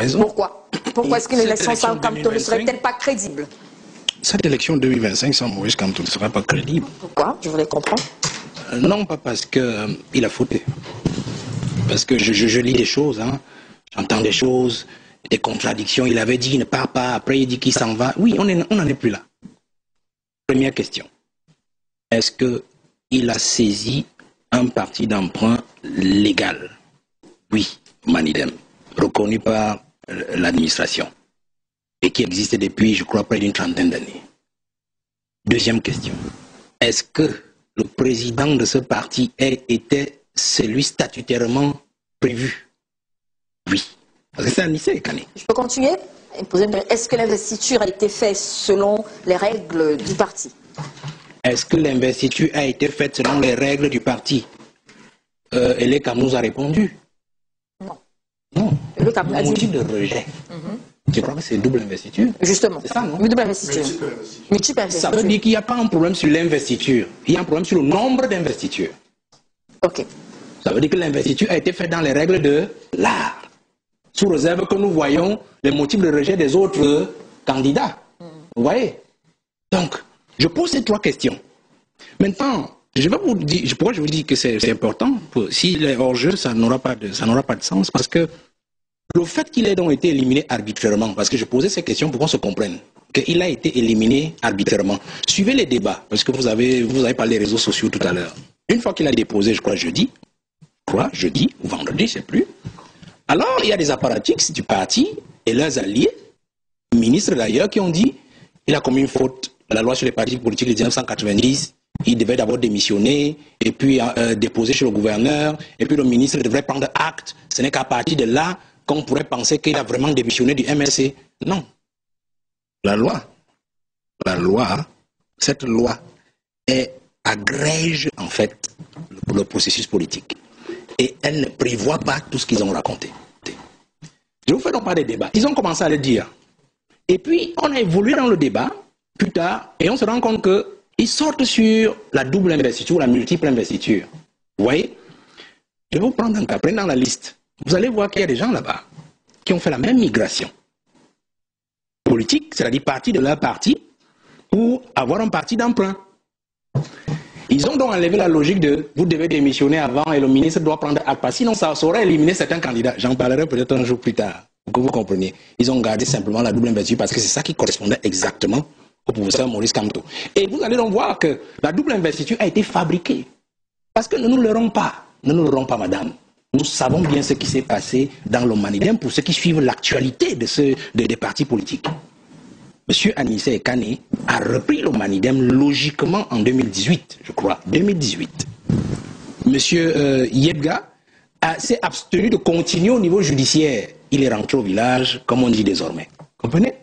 raison. Pourquoi? Pourquoi est-ce qu'une élection sans Kamto ne serait-elle pas crédible? Cette élection 2025 sans Maurice Kamto ne sera pas crédible. Pourquoi? Je voulais comprendre. Non, pas parce qu'il a fauté. Parce que je lis des choses, hein. J'entends des choses, des contradictions. Il avait dit il ne part pas, après il dit qu'il s'en va. Oui, on n'en est plus là. Première question. Est-ce qu'il a saisi un parti d'emprunt légal? Oui, Manidem, reconnu par l'administration et qui existait depuis, je crois, près d'une trentaine d'années. Deuxième question. Est-ce que le président de ce parti était celui statutairement prévu? Oui. Parce que c'est Anissé Kane. Je peux continuer? Est-ce que l'investiture a été faite selon les règles du parti? Est-ce que l'investiture a été faite selon les règles du parti? Eleka nous a répondu. Non. Non. Le motif de rejet. Je crois que c'est double investiture. Justement. C'est ça, non? Double investiture. Multiple investiture. Ça veut dire qu'il n'y a pas un problème sur l'investiture. Il y a un problème sur le nombre d'investitures. Ok. Ça veut dire que l'investiture a été faite dans les règles de l'art. Sous réserve que nous voyons les motifs de rejet des autres candidats. Vous voyez? Donc, je pose ces trois questions. Maintenant, je vais vous dire, pourquoi je vous dis que c'est important? S'il est hors jeu, ça n'aura pas de sens, parce que le fait qu'il ait donc été éliminé arbitrairement, parce que je posais ces questions pour qu'on se comprenne, qu'il a été éliminé arbitrairement. Suivez les débats, parce que vous avez parlé des réseaux sociaux tout à l'heure. Une fois qu'il a déposé, je crois, jeudi ou vendredi, je ne sais plus, alors il y a des apparatchiks du parti et leurs alliés, ministres d'ailleurs, qui ont dit il a commis une faute. La loi sur les partis politiques de 1990, il devait d'abord démissionner et puis déposer chez le gouverneur, et puis le ministre devrait prendre acte. Ce n'est qu'à partir de là qu'on pourrait penser qu'il a vraiment démissionné du MRC. Non. Cette loi agrège en fait le processus politique. Et elle ne prévoit pas tout ce qu'ils ont raconté. Je vous fais donc pas des débats. Ils ont commencé à le dire. Et puis, on a évolué dans le débat, plus tard, et on se rend compte qu'ils sortent sur la double investiture ou la multiple investiture. Vous voyez? Je vais vous prendre un cas, prenez dans la liste. Vous allez voir qu'il y a des gens là-bas qui ont fait la même migration politique, c'est-à-dire partie de leur parti, pour avoir un parti d'emprunt. Ils ont donc enlevé la logique de vous devez démissionner avant et le ministre doit prendre acte. Sinon, ça aurait éliminé certains candidats. J'en parlerai peut-être un jour plus tard, pour que vous compreniez. Ils ont gardé simplement la double investiture parce que c'est ça qui correspondait exactement au professeur Maurice Kamto. Et vous allez donc voir que la double investiture a été fabriquée. Parce que ne nous leurrons pas. Ne nous leurrons pas, madame. Nous savons bien ce qui s'est passé dans le Manidem pour ceux qui suivent l'actualité des partis politiques. Monsieur Anissé Kane a repris le Manidem logiquement en 2018, je crois. 2018. Monsieur Yebga s'est abstenu de continuer au niveau judiciaire. Il est rentré au village, comme on dit désormais. Comprenez?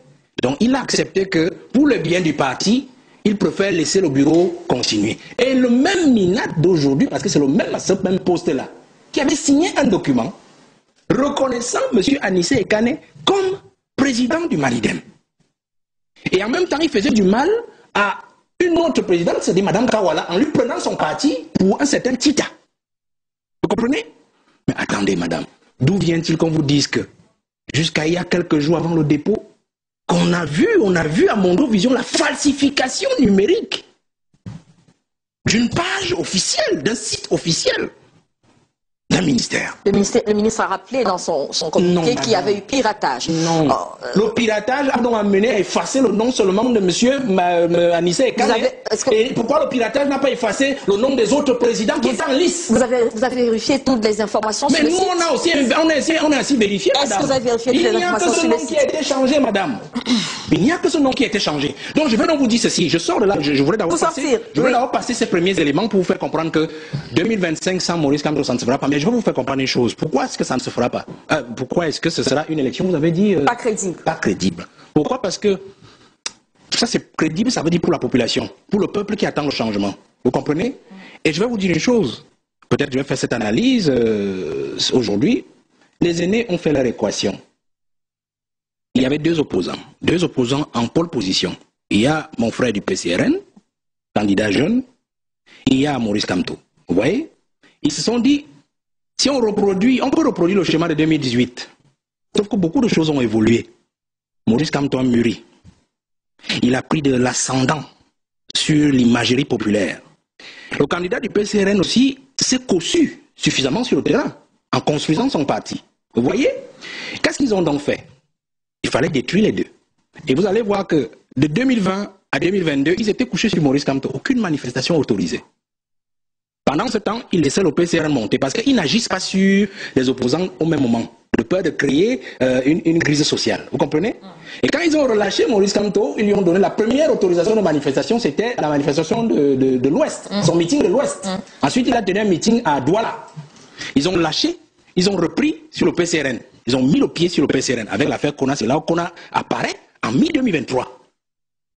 Donc il a accepté que, pour le bien du parti, il préfère laisser le bureau continuer. Et le même Minat d'aujourd'hui, parce que c'est ce même poste-là, qui avait signé un document reconnaissant monsieur Anissé Kane comme président du Manidem. Et en même temps, il faisait du mal à une autre présidente, c'est-à-dire Mme Kawala, en lui prenant son parti pour un certain Tita. Vous comprenez? Mais attendez, madame, d'où vient-il qu'on vous dise que, jusqu'à il y a quelques jours avant le dépôt, on a vu à Mondovision la falsification numérique d'une page officielle, d'un site officiel d'un ministère. Le ministre a rappelé dans son communiqué qu'il y avait eu piratage. Non. Le piratage a donc amené à effacer le nom seulement de M. Anissé Kane. Et pourquoi le piratage n'a pas effacé le nom des autres présidents qui étaient en lice? Vous avez vérifié toutes les informations sur le site? Mais nous, on a aussi vérifié, madame. Est-ce que vous avez vérifié toutes les informations sur le site? Il n'y a que ce nom qui a été changé, madame. Il n'y a que ce nom qui a été changé. Donc je vais donc vous dire ceci. Je sors de là, je voulais d'abord passer ces premiers éléments pour vous faire comprendre que 2025 sans Maurice Kamto, ça ne se fera pas. Mais je vais vous faire comprendre une chose. Pourquoi est-ce que ça ne se fera pas? Pourquoi est-ce que ce sera une élection, vous avez dit pas crédible. Pas crédible. Pourquoi? Parce que ça c'est crédible, ça veut dire pour la population, pour le peuple qui attend le changement. Vous comprenez? Et je vais vous dire une chose. Peut-être je vais faire cette analyse aujourd'hui. Les aînés ont fait leur équation. Il y avait deux opposants en pole position. Il y a mon frère du PCRN, candidat jeune, et il y a Maurice Kamto. Vous voyez? Ils se sont dit, si on peut reproduire le schéma de 2018. Sauf que beaucoup de choses ont évolué. Maurice Kamto a mûri. Il a pris de l'ascendant sur l'imagerie populaire. Le candidat du PCRN aussi s'est cossu suffisamment sur le terrain en construisant son parti. Vous voyez? Qu'est-ce qu'ils ont donc fait? Il fallait détruire les deux. Et vous allez voir que de 2020 à 2022, ils étaient couchés sur Maurice Kamto. Aucune manifestation autorisée. Pendant ce temps, ils laissaient le PCRN monter parce qu'ils n'agissent pas sur les opposants au même moment. De peur de créer une crise sociale. Vous comprenez? Et quand ils ont relâché Maurice Kamto, ils lui ont donné la première autorisation de manifestation, c'était la manifestation de l'Ouest, son meeting de l'Ouest. Ensuite, il a tenu un meeting à Douala. Ils ont lâché, ils ont repris sur le PCRN. Ils ont mis le pied sur le PCRN. Avec l'affaire Kona, c'est là où Kona apparaît en mi-2023.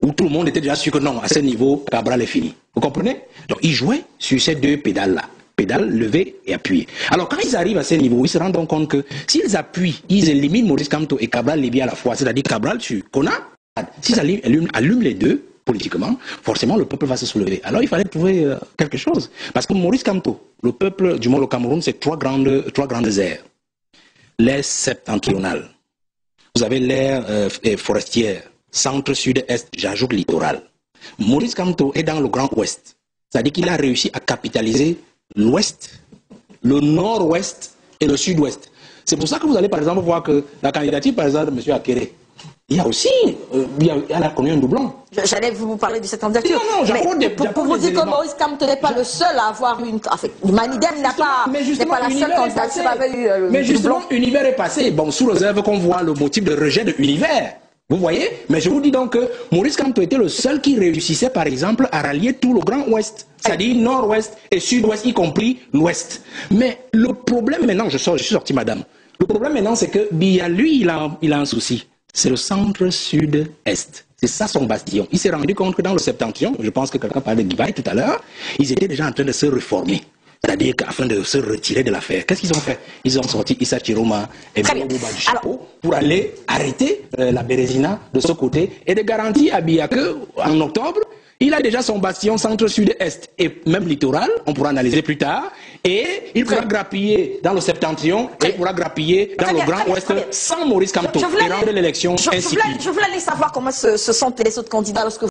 Où tout le monde était déjà sûr que non, à ce niveau, Cabral est fini. Vous comprenez? Donc, ils jouaient sur ces deux pédales-là. Pédale, lever et appuyer. Alors, quand ils arrivent à ce niveau, ils se rendent compte que s'ils appuient, ils éliminent Maurice Kamto et Cabral Libya à la fois, c'est-à-dire Cabral sur Kona, s'ils allument les deux, politiquement, forcément, le peuple va se soulever. Alors, il fallait trouver quelque chose. Parce que Maurice Kamto, le peuple, du moins le Cameroun, c'est trois grandes aires. L'aire septentrionale. Vous avez l'aire forestière. Centre, sud, est, j'ajoute littoral. Maurice Kamto est dans le Grand Ouest. C'est-à-dire qu'il a réussi à capitaliser l'Ouest, le Nord-Ouest et le Sud-Ouest. C'est pour ça que vous allez par exemple voir que la candidature par exemple de M. Akere, il y a aussi, elle a connu un doublon. J'allais vous parler de cette candidature. Non, pour vous dire que Maurice Kamto n'est pas le seul à avoir une... Enfin, Manidem n'est pas la seule candidature avait eu le mais justement, doublon. Univers est passé. Bon, sous réserve qu'on voit le motif de rejet de Univers. Vous voyez? Mais je vous dis donc que Maurice Kamto était le seul qui réussissait, par exemple, à rallier tout le Grand Ouest. C'est-à-dire Nord-Ouest et Sud-Ouest, y compris l'Ouest. Mais le problème maintenant, je suis sorti, madame. Le problème maintenant, c'est que lui, il a un souci. C'est le centre-sud-est. C'est ça son bastion. Il s'est rendu compte que dans le septentrion, je pense que quelqu'un parlait de Guibaï tout à l'heure, ils étaient déjà en train de se réformer. C'est-à-dire qu'afin de se retirer de l'affaire, qu'est-ce qu'ils ont fait? Ils ont sorti Issa Chiroma et Bouba du chapeau pour aller arrêter la Bérésina de ce côté et de garantir à Biya qu'en octobre, il a déjà son bastion centre-sud-est et même littoral, on pourra analyser plus tard, et il pourra grappiller dans le septentrion et il pourra grappiller dans le Grand Ouest sans Maurice Kamto et rendre l'élection insipide. Je voulais aller savoir comment se sentent les autres candidats lorsque